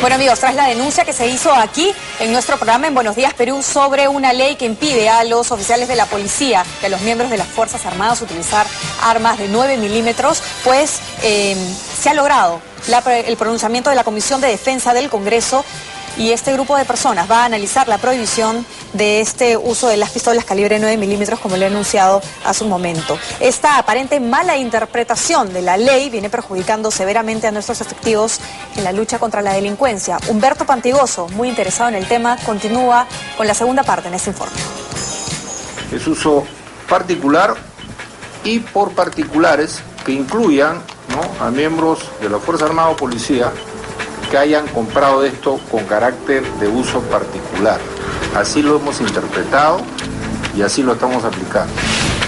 Bueno amigos, tras la denuncia que se hizo aquí en nuestro programa en Buenos Días Perú sobre una ley que impide a los oficiales de la policía y a los miembros de las Fuerzas Armadas utilizar armas de 9 milímetros, pues se ha logrado el pronunciamiento de la Comisión de Defensa del Congreso y este grupo de personas va a analizar la prohibición de este uso de las pistolas calibre 9 milímetros, como le he anunciado hace un momento. Esta aparente mala interpretación de la ley viene perjudicando severamente a nuestros efectivos en la lucha contra la delincuencia. Humberto Pantigoso, muy interesado en el tema, continúa con la segunda parte en este informe. Es uso particular y por particulares que incluyan, ¿no?, a miembros de la Fuerza Armada o Policía que hayan comprado esto con carácter de uso particular. Así lo hemos interpretado y así lo estamos aplicando.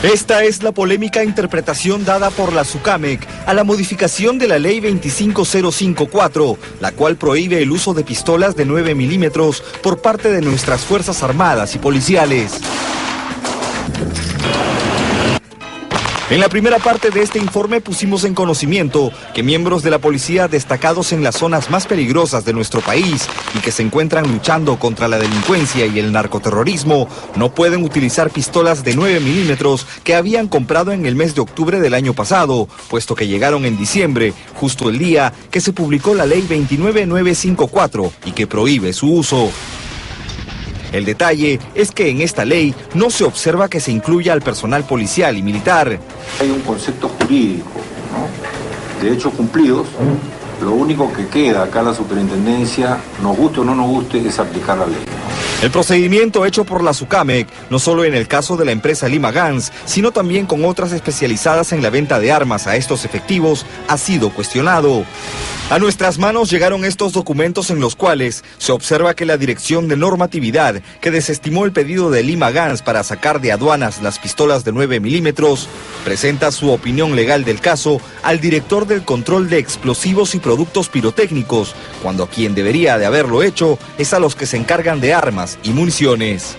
Esta es la polémica interpretación dada por la SUCAMEC a la modificación de la Ley 25054, la cual prohíbe el uso de pistolas de 9 milímetros por parte de nuestras Fuerzas Armadas y policiales. En la primera parte de este informe pusimos en conocimiento que miembros de la policía destacados en las zonas más peligrosas de nuestro país y que se encuentran luchando contra la delincuencia y el narcoterrorismo no pueden utilizar pistolas de 9 milímetros que habían comprado en el mes de octubre del año pasado, puesto que llegaron en diciembre, justo el día que se publicó la ley 29954 y que prohíbe su uso. El detalle es que en esta ley no se observa que se incluya al personal policial y militar. Hay un concepto jurídico, ¿no?, de hechos cumplidos. Lo único que queda acá a la superintendencia, nos guste o no nos guste, es aplicar la ley. El procedimiento hecho por la SUCAMEC, no solo en el caso de la empresa Lima Guns, sino también con otras especializadas en la venta de armas a estos efectivos, ha sido cuestionado. A nuestras manos llegaron estos documentos en los cuales se observa que la Dirección de Normatividad, que desestimó el pedido de Lima Guns para sacar de aduanas las pistolas de 9 milímetros, presenta su opinión legal del caso al director del Control de Explosivos y Productos Pirotécnicos, cuando quien debería de haberlo hecho es a los que se encargan de armas y municiones.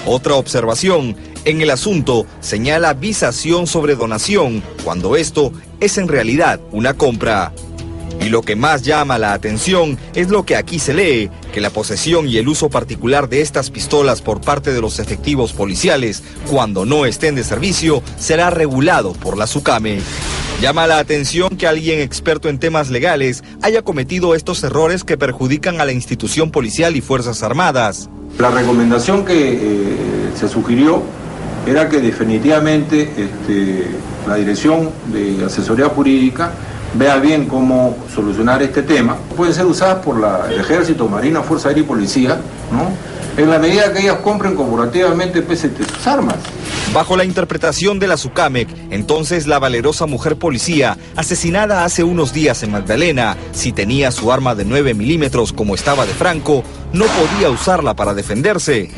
Otra observación en el asunto señala visación sobre donación, cuando esto es en realidad una compra. Y lo que más llama la atención es lo que aquí se lee, que la posesión y el uso particular de estas pistolas por parte de los efectivos policiales, cuando no estén de servicio, será regulado por la SUCAMEC. Llama la atención que alguien experto en temas legales haya cometido estos errores que perjudican a la institución policial y Fuerzas Armadas. La recomendación que se sugirió era que definitivamente la Dirección de Asesoría Jurídica vea bien cómo solucionar este tema. Pueden ser usadas por el Ejército, Marina, Fuerza Aérea y Policía, ¿no?, en la medida que ellas compren corporativamente sus armas. Bajo la interpretación de la SUCAMEC, entonces la valerosa mujer policía, asesinada hace unos días en Magdalena, si tenía su arma de 9 milímetros como estaba de franco, no podía usarla para defenderse.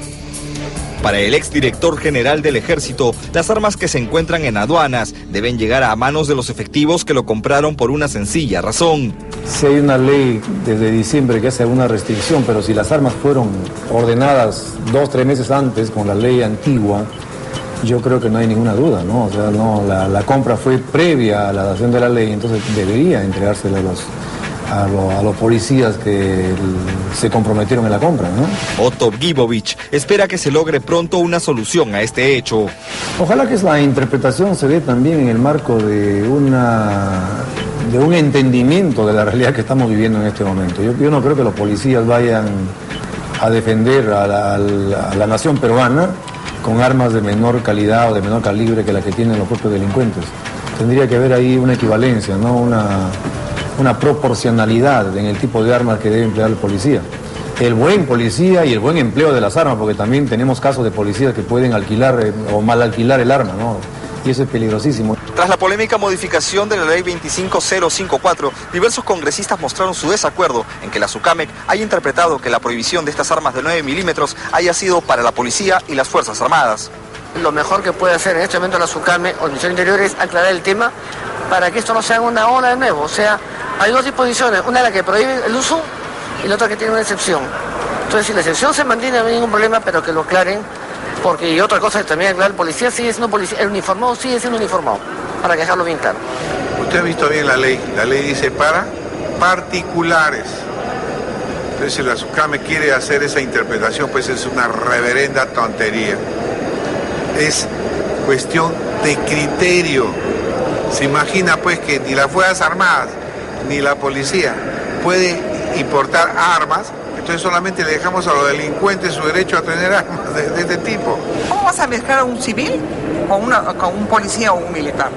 Para el exdirector general del Ejército, las armas que se encuentran en aduanas deben llegar a manos de los efectivos que lo compraron por una sencilla razón. Si hay una ley desde diciembre que hace alguna restricción, pero si las armas fueron ordenadas 2 o 3 meses antes con la ley antigua, yo creo que no hay ninguna duda, ¿no? O sea, no, la compra fue previa a la dación de la ley, entonces debería entregársela a los policías que se comprometieron en la compra, ¿no? Otto Gibovich espera que se logre pronto una solución a este hecho. Ojalá que la interpretación se dé también en el marco de un entendimiento de la realidad que estamos viviendo en este momento. Yo no creo que los policías vayan a defender a la nación peruana con armas de menor calidad o de menor calibre que la que tienen los propios delincuentes. Tendría que haber ahí una equivalencia, ¿no?, una proporcionalidad en el tipo de armas que debe emplear el policía. El buen policía y el buen empleo de las armas, porque también tenemos casos de policías que pueden alquilar o mal alquilar el arma, ¿no? Y eso es peligrosísimo. Tras la polémica modificación de la ley 25054, diversos congresistas mostraron su desacuerdo en que la SUCAMEC haya interpretado que la prohibición de estas armas de 9 milímetros haya sido para la policía y las Fuerzas Armadas. Lo mejor que puede hacer en este momento la SUCAMEC o el Ministerio Interior es aclarar el tema para que esto no sea una ola de nuevo. O sea, hay 2 disposiciones, una la que prohíbe el uso y la otra que tiene una excepción. Entonces, si la excepción se mantiene, no hay ningún problema, pero que lo aclaren, porque y otra cosa que también aclarar, el policía sigue siendo policía, el uniformado sigue siendo uniformado, para dejarlo bien claro. Usted ha visto bien la ley dice para particulares. Entonces, si la SUCAME quiere hacer esa interpretación, pues es una reverenda tontería. Es cuestión de criterio. Se imagina pues que ni las Fuerzas Armadas ni la policía puede importar armas, entonces solamente le dejamos a los delincuentes su derecho a tener armas de este tipo. ¿Cómo vas a mezclar a un civil con un policía o un militar?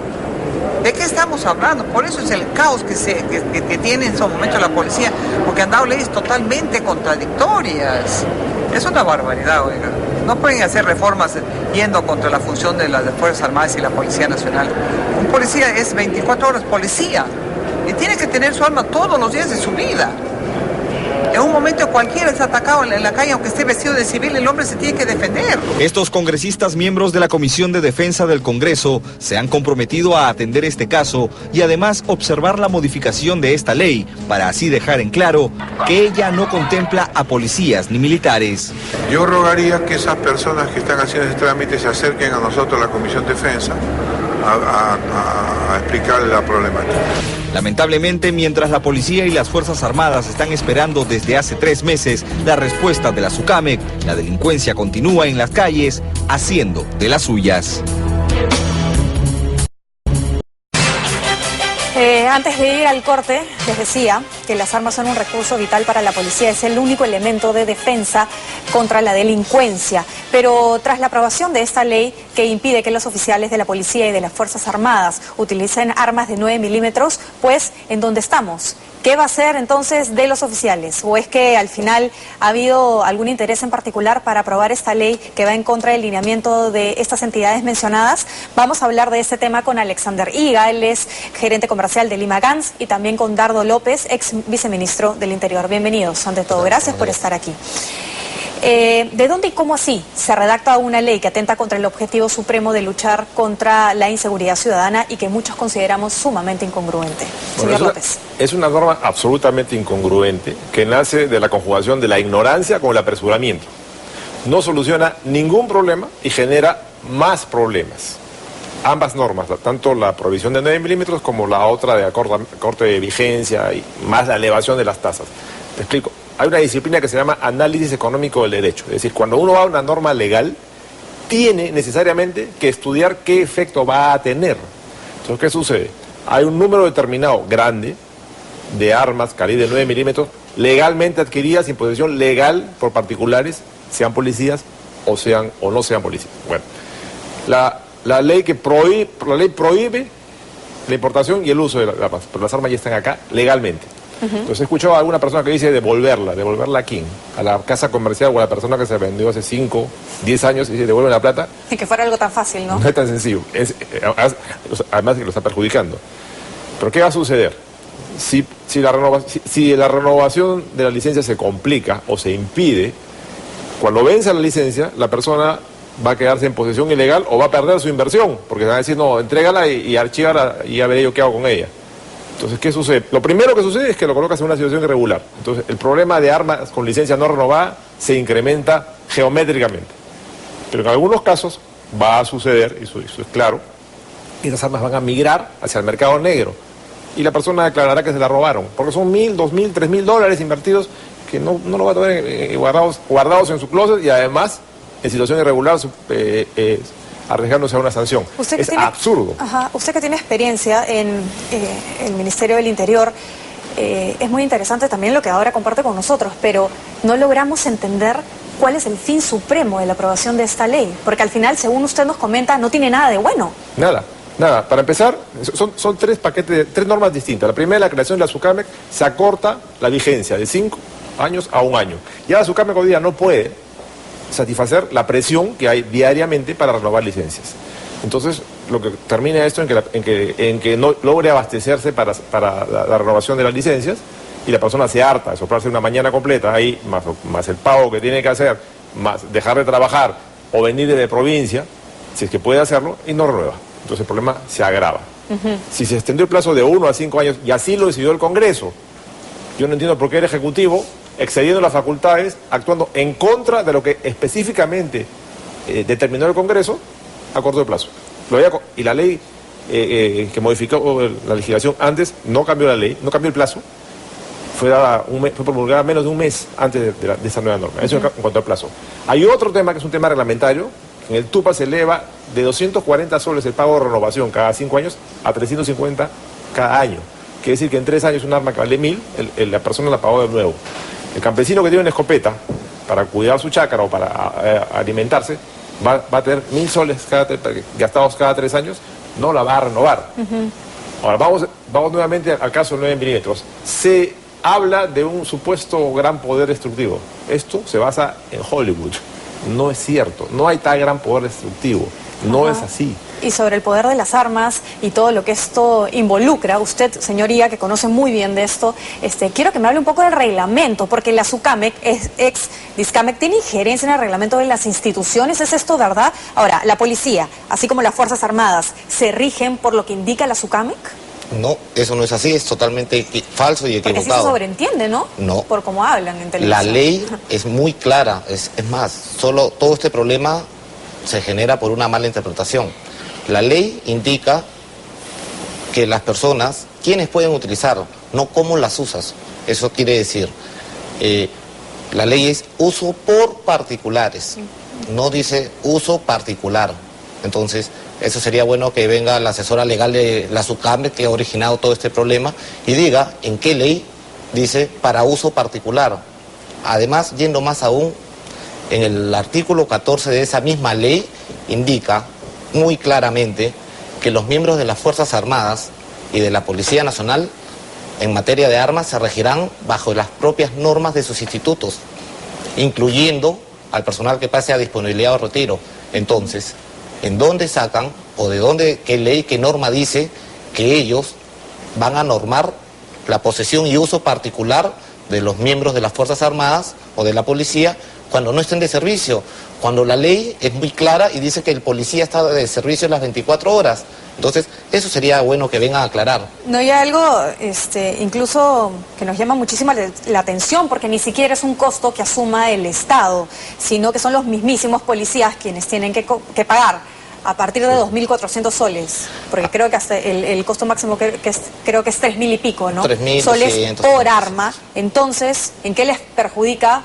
¿De qué estamos hablando? Por eso es el caos que tiene en su momento la policía, porque han dado leyes totalmente contradictorias. Es una barbaridad, oiga. No pueden hacer reformas yendo contra la función de las Fuerzas Armadas y la Policía Nacional. Un policía es 24 horas policía y tiene que tener su arma todos los días de su vida. En un momento cualquiera es atacado en la calle, aunque esté vestido de civil, el hombre se tiene que defender. Estos congresistas miembros de la Comisión de Defensa del Congreso se han comprometido a atender este caso y además observar la modificación de esta ley para así dejar en claro que ella no contempla a policías ni militares. Yo rogaría que esas personas que están haciendo este trámite se acerquen a nosotros, a la Comisión de Defensa, a explicarle la problemática. Lamentablemente, mientras la policía y las Fuerzas Armadas están esperando desde hace 3 meses la respuesta de la SUCAMEC, la delincuencia continúa en las calles haciendo de las suyas. Antes de ir al corte, les decía que las armas son un recurso vital para la policía, es el único elemento de defensa contra la delincuencia. Pero tras la aprobación de esta ley que impide que los oficiales de la policía y de las Fuerzas Armadas utilicen armas de 9 milímetros, pues, ¿en dónde estamos? ¿Qué va a ser entonces de los oficiales? ¿O es que al final ha habido algún interés en particular para aprobar esta ley que va en contra del lineamiento de estas entidades mencionadas? Vamos a hablar de este tema con Alexander Higa, él es gerente comercial de Lima Gans, y también con Dardo López, ex viceministro del Interior. Bienvenidos, ante todo, gracias por estar aquí. ¿De dónde y cómo así se redacta una ley que atenta contra el objetivo supremo de luchar contra la inseguridad ciudadana y que muchos consideramos sumamente incongruente? Bueno, Señor López. Es una norma absolutamente incongruente que nace de la conjugación de la ignorancia con el apresuramiento. No soluciona ningún problema y genera más problemas. Ambas normas, tanto la provisión de 9 milímetros como la otra de corte de vigencia y más la elevación de las tasas. Te explico. Hay una disciplina que se llama análisis económico del derecho. Es decir, cuando uno va a una norma legal, tiene necesariamente que estudiar qué efecto va a tener. Entonces, ¿qué sucede? Hay un número determinado, grande, de armas calibre 9 milímetros, legalmente adquiridas en posesión legal por particulares, sean policías o no sean policías. Bueno, la ley prohíbe la importación y el uso de las armas, pero las armas ya están acá legalmente. Entonces he escuchado a alguna persona que dice ¿devolverla a quién? A la casa comercial o a la persona que se vendió hace 5, 10 años y dice ¿devuelve la plata? Y que fuera algo tan fácil, ¿no? No es tan sencillo, además que lo está perjudicando. Pero ¿qué va a suceder? Si la renovación de la licencia se complica o se impide, cuando vence la licencia, la persona va a quedarse en posesión ilegal o va a perder su inversión, porque van a decir, no, entrégala y archívala y ya veré yo qué hago con ella. Entonces, ¿qué sucede? Lo primero que sucede es que lo colocas en una situación irregular. Entonces, el problema de armas con licencia no renovada se incrementa geométricamente. Pero en algunos casos va a suceder, y eso es claro, esas armas van a migrar hacia el mercado negro. Y la persona declarará que se la robaron, porque son $1,000, $2,000, $3,000 invertidos que no lo va a tener guardados en su closet y además en situación irregular arriesgándose a una sanción. Es absurdo. Ajá, usted que tiene experiencia en el Ministerio del Interior, es muy interesante también lo que ahora comparte con nosotros, pero no logramos entender cuál es el fin supremo de la aprobación de esta ley, porque al final, según usted nos comenta, no tiene nada de bueno. Nada. Para empezar, son 3 paquetes, 3 normas distintas. La primera, la creación de la SUCAMEC, se acorta la vigencia de 5 años a 1 año. Ya la SUCAMEC hoy día no puede satisfacer la presión que hay diariamente para renovar licencias. Entonces, lo que termina esto en que no logre abastecerse para la renovación de las licencias y la persona se harta de soplarse una mañana completa ahí, más el pago que tiene que hacer, más dejar de trabajar o venir de provincia, si es que puede hacerlo, y no renueva. Entonces el problema se agrava. Si se extendió el plazo de 1 a 5 años, y así lo decidió el Congreso, yo no entiendo por qué el Ejecutivo, excediendo las facultades, actuando en contra de lo que específicamente determinó el Congreso, acortó el plazo. Y la ley que modificó la legislación antes no cambió la ley, no cambió el plazo, fue promulgada menos de un mes antes de esa nueva norma. Eso en cuanto al plazo. Hay otro tema que es un tema reglamentario. En el TUPA se eleva de 240 soles el pago de renovación cada 5 años a 350 cada año. Quiere decir que en 3 años un arma que vale 1.000, la persona la pagó de nuevo. El campesino que tiene una escopeta para cuidar su chácara o para alimentarse, va a tener 1.000 soles gastados cada 3 años, no la va a renovar. Ahora, vamos nuevamente al caso de 9 milímetros. Se habla de un supuesto gran poder destructivo. Esto se basa en Hollywood. No es cierto. No hay tal gran poder destructivo. No es así. Y sobre el poder de las armas y todo lo que esto involucra, usted, señoría, que conoce muy bien de esto, quiero que me hable un poco del reglamento, porque la SUCAMEC, ex DISCAMEC, tiene injerencia en el reglamento de las instituciones. ¿Es esto verdad? Ahora, la policía, así como las Fuerzas Armadas, ¿se rigen por lo que indica la SUCAMEC? No, eso no es así, es totalmente falso y equivocado. Porque así se sobreentiende, ¿no? No. Por cómo hablan en televisión. La ley es muy clara, es más, todo este problema se genera por una mala interpretación. La ley indica que las personas, ¿quiénes pueden utilizar? No cómo las usas. Eso quiere decir, la ley es uso por particulares, no dice uso particular. Entonces, eso sería bueno que venga la asesora legal de la SUCAMEC, que ha originado todo este problema, y diga en qué ley dice para uso particular. Además, yendo más aún, en el artículo 14 de esa misma ley indica muy claramente que los miembros de las Fuerzas Armadas y de la Policía Nacional en materia de armas se regirán bajo las propias normas de sus institutos, incluyendo al personal que pase a disponibilidad o retiro. Entonces, ¿en dónde sacan o de dónde, qué ley, qué norma dice que ellos van a normar la posesión y uso particular de los miembros de las Fuerzas Armadas o de la policía cuando no estén de servicio? Cuando la ley es muy clara y dice que el policía está de servicio las 24 horas. Entonces, eso sería bueno que vengan a aclarar. No hay algo, incluso que nos llama muchísimo la atención, porque ni siquiera es un costo que asuma el Estado, sino que son los mismísimos policías quienes tienen que pagar a partir de 2.400 soles, porque creo que hasta el costo máximo creo que es 3.000 y pico, ¿no? 3.200 soles por arma. Entonces, ¿en qué les perjudica?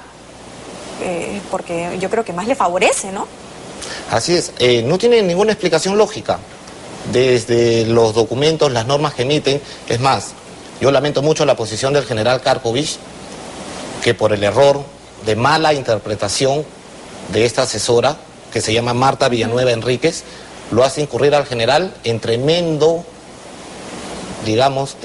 Porque yo creo que más le favorece, ¿no? Así es, no tiene ninguna explicación lógica. Desde los documentos, las normas que emiten, es más, yo lamento mucho la posición del general Karpovich, que por el error de mala interpretación de esta asesora, que se llama Marta Villanueva Enríquez, lo hace incurrir al general en tremendo, digamos,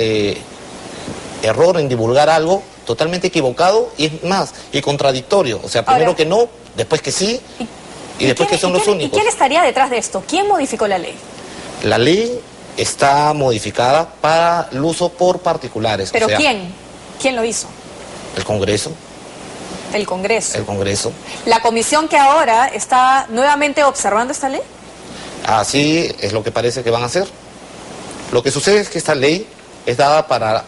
error en divulgar algo totalmente equivocado y es más, y contradictorio. O sea, primero que no, después que sí, y después que son los únicos. ¿Y quién estaría detrás de esto? ¿Quién modificó la ley? La ley está modificada para el uso por particulares. ¿Pero o sea, quién? ¿Quién lo hizo? El Congreso. El Congreso. El Congreso. ¿La comisión que ahora está nuevamente observando esta ley? Así es lo que parece que van a hacer. Lo que sucede es que esta ley es dada para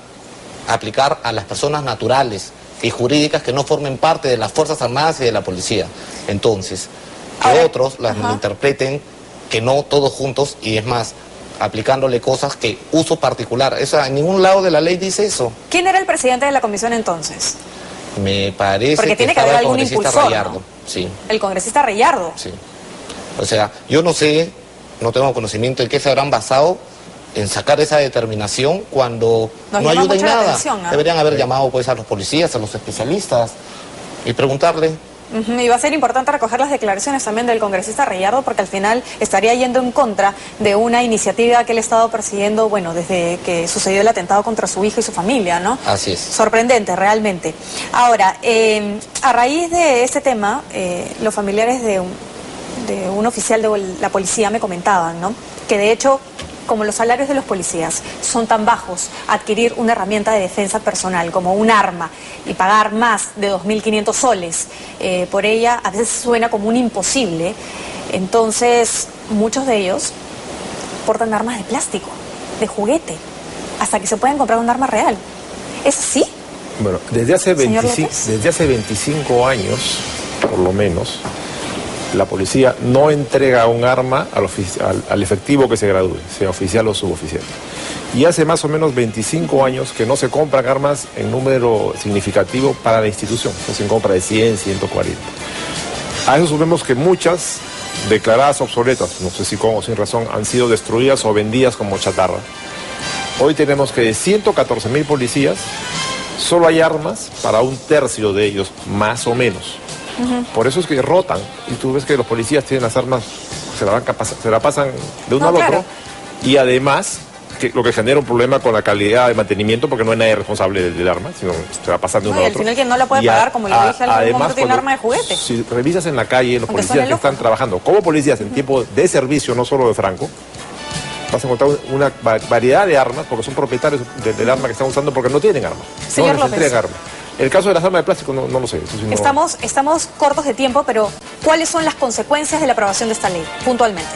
aplicar a las personas naturales y jurídicas que no formen parte de las Fuerzas Armadas y de la Policía. Entonces, que otros las malinterpreten, que no todos juntos, y es más, aplicándole cosas que uso particular. Eso, en ningún lado de la ley dice eso. ¿Quién era el presidente de la comisión entonces? Me parece porque tiene que estaba haber algún el congresista impulsor, Rayardo. ¿no? Sí. El congresista Rayardo. Sí. O sea, yo no sé, no tengo conocimiento en qué se habrán basado en sacar esa determinación cuando no ayuda en nada. Deberían haber llamado pues a los policías, a los especialistas y preguntarle. Y va a ser importante recoger las declaraciones también del congresista Rayardo, porque al final estaría yendo en contra de una iniciativa que él ha estado persiguiendo, bueno, desde que sucedió el atentado contra su hija y su familia, ¿no? Así es. Sorprendente, realmente. Ahora, a raíz de este tema, los familiares de un oficial de la policía me comentaban, ¿no?, que de hecho, como los salarios de los policías son tan bajos, adquirir una herramienta de defensa personal como un arma y pagar más de 2.500 soles por ella a veces suena como un imposible. Entonces, muchos de ellos portan armas de plástico, de juguete, hasta que se puedan comprar un arma real. ¿Es así? Bueno, desde hace 25 años, por lo menos, la policía no entrega un arma al efectivo que se gradúe, sea oficial o suboficial. Y hace más o menos 25 años que no se compran armas en número significativo para la institución. No se compra de 100, 140. A eso sumemos que muchas declaradas obsoletas, no sé si con o sin razón, han sido destruidas o vendidas como chatarra. Hoy tenemos que de 114.000 policías, solo hay armas para un tercio de ellos, más o menos. Por eso es que rotan. Y tú ves que los policías tienen las armas, se la pasan de uno al otro. Y además, lo que genera un problema con la calidad de mantenimiento, porque no hay nadie responsable del arma, sino se va pasando de uno a otro. Y al final quien no la puede pagar, como lo dije, algún momento tiene arma de juguete. Si revisas en la calle, los policías que están trabajando como policías en tiempo de servicio, no solo de franco, vas a encontrar una variedad de armas, porque son propietarios del arma que están usando porque no tienen arma. Señor no les entregan arma. El caso de las armas de plástico no lo sé. Eso sí no... Estamos cortos de tiempo, pero ¿cuáles son las consecuencias de la aprobación de esta ley, puntualmente?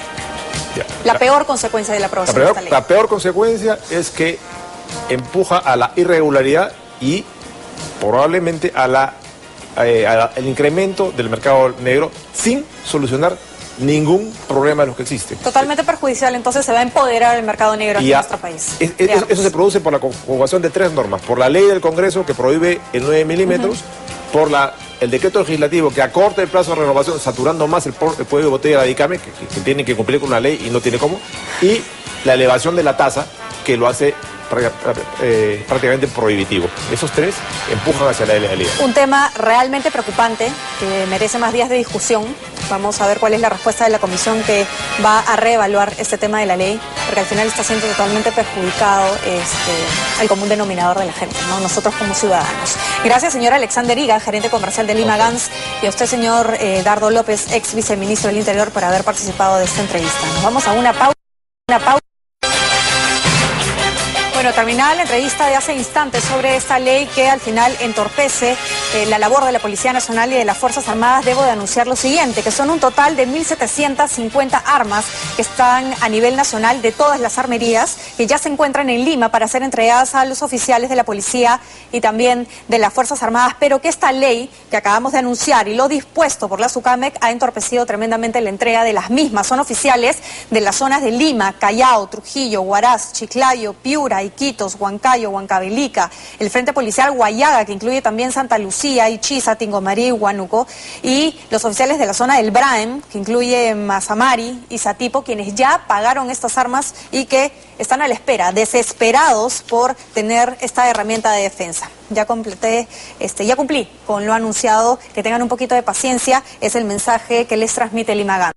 La peor consecuencia de la aprobación de esta ley. La peor consecuencia es que empuja a la irregularidad y probablemente al incremento del mercado negro sin solucionar ningún problema de los que existen. Totalmente perjudicial, entonces se va a empoderar el mercado negro aquí en nuestro país. Eso se produce por la conjugación de 3 normas. Por la ley del Congreso que prohíbe el 9 milímetros, por el decreto legislativo que acorta el plazo de renovación, saturando más el cuello de botella de la DICAME, que tiene que cumplir con una ley y no tiene cómo, y la elevación de la tasa, que lo hace prácticamente prohibitivo. Esos 3 empujan hacia la ilegalidad. Un tema realmente preocupante que merece más días de discusión. Vamos a ver cuál es la respuesta de la comisión que va a reevaluar este tema de la ley, porque al final está siendo totalmente perjudicado el común denominador de la gente, ¿no? Nosotros como ciudadanos. Gracias, señor Alexander Higa, gerente comercial de Lima Gans, y a usted, señor Dardo López, ex viceministro del Interior, por haber participado de esta entrevista. Nos vamos a una pausa. Bueno, terminada la entrevista de hace instantes sobre esta ley que al final entorpece la labor de la Policía Nacional y de las Fuerzas Armadas, debo de anunciar lo siguiente, que son un total de 1.750 armas que están a nivel nacional de todas las armerías que ya se encuentran en Lima para ser entregadas a los oficiales de la Policía y también de las Fuerzas Armadas, pero que esta ley que acabamos de anunciar y lo dispuesto por la SUCAMEC ha entorpecido tremendamente la entrega de las mismas. Son oficiales de las zonas de Lima, Callao, Trujillo, Huaraz, Chiclayo, Piura, Iquitos, Huancayo, Huancavelica, el Frente Policial Guayaga, que incluye también Santa Lucía, Ichiza, Tingomarí y Huánuco, y los oficiales de la zona del Braem, que incluye Mazamari y Satipo, quienes ya pagaron estas armas y que están a la espera, desesperados por tener esta herramienta de defensa. Ya cumplí con lo anunciado, que tengan un poquito de paciencia, es el mensaje que les transmite Lima Gans.